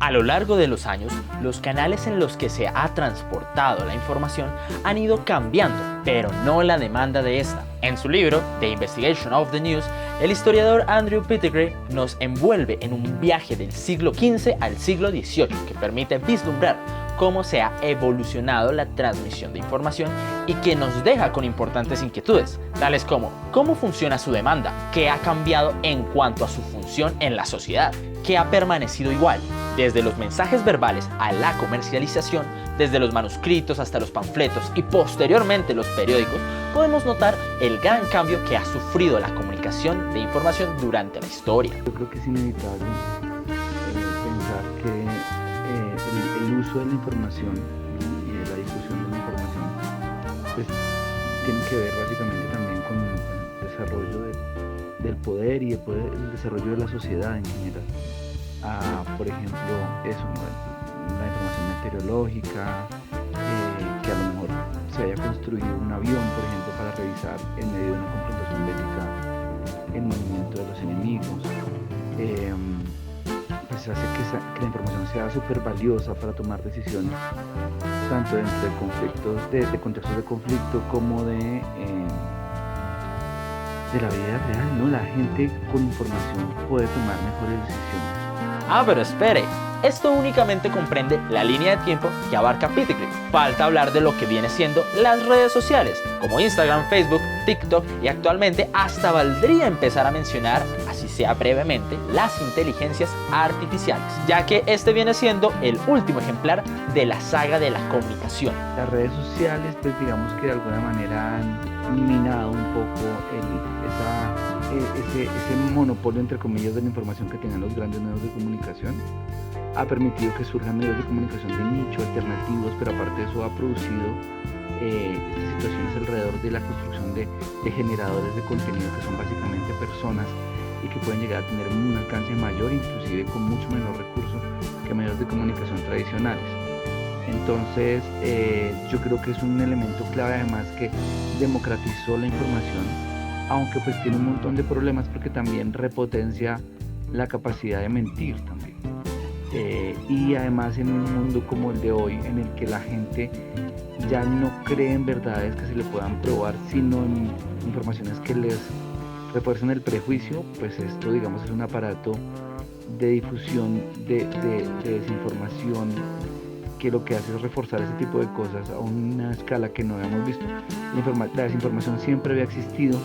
A lo largo de los años, los canales en los que se ha transportado la información han ido cambiando, pero no la demanda de esta. En su libro, The Investigation of the News, el historiador Andrew Pettigrew nos envuelve en un viaje del siglo XV al siglo XVIII que permite vislumbrar cómo se ha evolucionado la transmisión de información y que nos deja con importantes inquietudes, tales como cómo funciona su demanda, qué ha cambiado en cuanto a su función en la sociedad, qué ha permanecido igual, desde los mensajes verbales a la comercialización, desde los manuscritos hasta los panfletos y posteriormente los periódicos, podemos notar el gran cambio que ha sufrido la comunicación de información durante la historia. Yo creo que es inevitable pensar que el uso de la información y de la difusión de la información pues tiene que ver básicamente también con el desarrollo del poder y el desarrollo de la sociedad en general. Por ejemplo, eso, ¿no? La información meteorológica, que a lo mejor se haya construido un avión, por ejemplo, para revisar en medio de una confrontación bélica el movimiento de los enemigos. Pues hace que la información sea súper valiosa para tomar decisiones, tanto dentro de conflictos, de contextos de conflicto como de la vida real, ¿no? La gente con información puede tomar mejores decisiones. Pero espere, esto únicamente comprende la línea de tiempo que abarca Pettigrew. Falta hablar de lo que viene siendo las redes sociales, como Instagram, Facebook, TikTok y actualmente hasta valdría empezar a mencionar, así sea brevemente, las inteligencias artificiales, ya que este viene siendo el último ejemplar de la saga de la comunicación. Las redes sociales, pues digamos que de alguna manera han minado un poco ese monopolio entre comillas de la información que tenían los grandes medios de comunicación. Ha permitido que surjan medios de comunicación de nicho, alternativos, pero aparte de eso ha producido situaciones alrededor de la construcción de generadores de contenido que son básicamente personas y que pueden llegar a tener un alcance mayor, inclusive con mucho menor recursos que medios de comunicación tradicionales. Entonces yo creo que es un elemento clave además que democratizó la información, aunque pues tiene un montón de problemas porque también repotencia la capacidad de mentir también. Y además en un mundo como el de hoy, en el que la gente ya no cree en verdades que se le puedan probar, sino en informaciones que les refuerzan el prejuicio, pues esto digamos es un aparato de difusión de desinformación que lo que hace es reforzar ese tipo de cosas a una escala que no habíamos visto. La desinformación siempre había existido,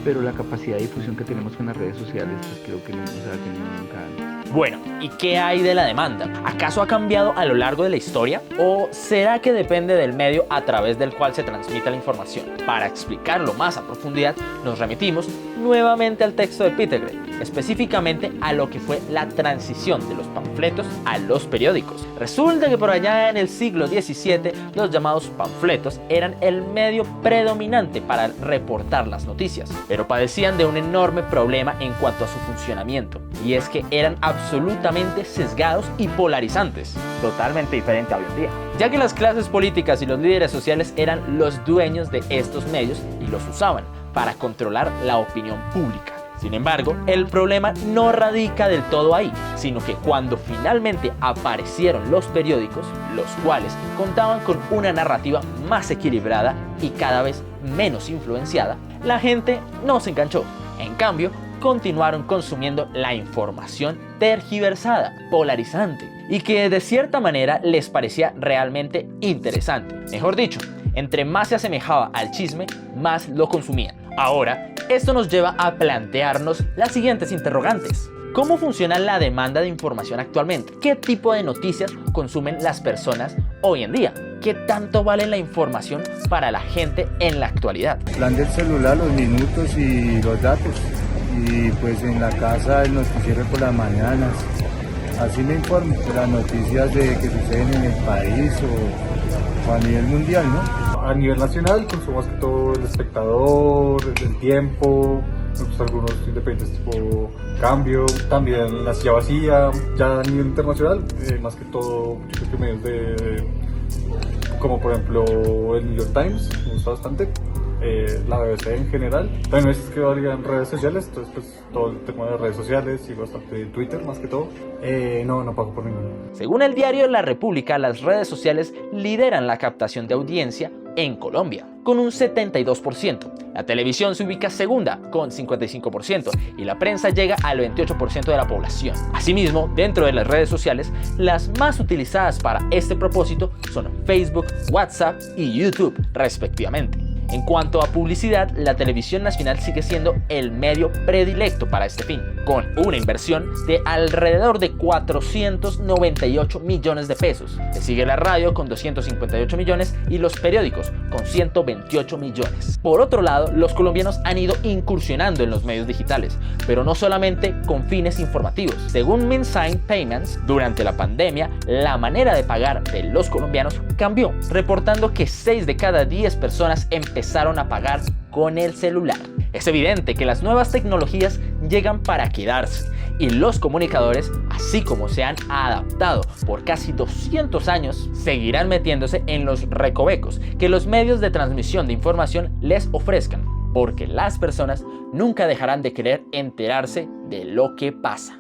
pero la capacidad de difusión que tenemos con las redes sociales pues creo que no se ha tenido nunca antes. Bueno, ¿y qué hay de la demanda? ¿Acaso ha cambiado a lo largo de la historia? ¿O será que depende del medio a través del cual se transmite la información? Para explicarlo más a profundidad, nos remitimos nuevamente al texto de Pettigrew, específicamente a lo que fue la transición de los panfletos a los periódicos. Resulta que por allá en el siglo XVII, los llamados panfletos eran el medio predominante para reportar las noticias, pero padecían de un enorme problema en cuanto a su funcionamiento, y es que eran absolutamente sesgados y polarizantes, totalmente diferente a hoy en día, ya que las clases políticas y los líderes sociales eran los dueños de estos medios y los usaban para controlar la opinión pública. Sin embargo, el problema no radica del todo ahí, sino que cuando finalmente aparecieron los periódicos, los cuales contaban con una narrativa más equilibrada y cada vez menos influenciada, la gente no se enganchó. En cambio, continuaron consumiendo la información tergiversada, polarizante, y que de cierta manera les parecía realmente interesante. Mejor dicho, entre más se asemejaba al chisme, más lo consumían. Ahora, esto nos lleva a plantearnos las siguientes interrogantes. ¿Cómo funciona la demanda de información actualmente? ¿Qué tipo de noticias consumen las personas hoy en día? ¿Qué tanto vale la información para la gente en la actualidad? El plan del celular, los minutos y los datos. Y pues en la casa el noticiero por las mañanas. Así me informo de las noticias que suceden en el país o a nivel mundial, ¿no? A nivel nacional consumo más que todo El Espectador, El Tiempo, algunos independientes tipo Cambio, también La Silla Vacía. Ya a nivel internacional, más que todo yo creo que medios como por ejemplo el New York Times, me gusta bastante. la BBC en general. También es que varían redes sociales, entonces pues todo el tema de redes sociales y bastante Twitter más que todo. No pago por ninguno. Según el diario La República, las redes sociales lideran la captación de audiencia en Colombia, con un 72%. La televisión se ubica segunda, con 55%, y la prensa llega al 28% de la población. Asimismo, dentro de las redes sociales, las más utilizadas para este propósito son Facebook, WhatsApp y YouTube, respectivamente. En cuanto a publicidad, la televisión nacional sigue siendo el medio predilecto para este fin, con una inversión de alrededor de 498 millones de pesos. Le sigue la radio con 258 millones y los periódicos con 128 millones. Por otro lado, los colombianos han ido incursionando en los medios digitales, pero no solamente con fines informativos. Según Minsign Payments, durante la pandemia, la manera de pagar de los colombianos cambió, reportando que 6 de cada 10 personas empezaron a pagar con el celular. Es evidente que las nuevas tecnologías llegan para quedarse y los comunicadores, así como se han adaptado por casi 200 años, seguirán metiéndose en los recovecos que los medios de transmisión de información les ofrezcan, porque las personas nunca dejarán de querer enterarse de lo que pasa.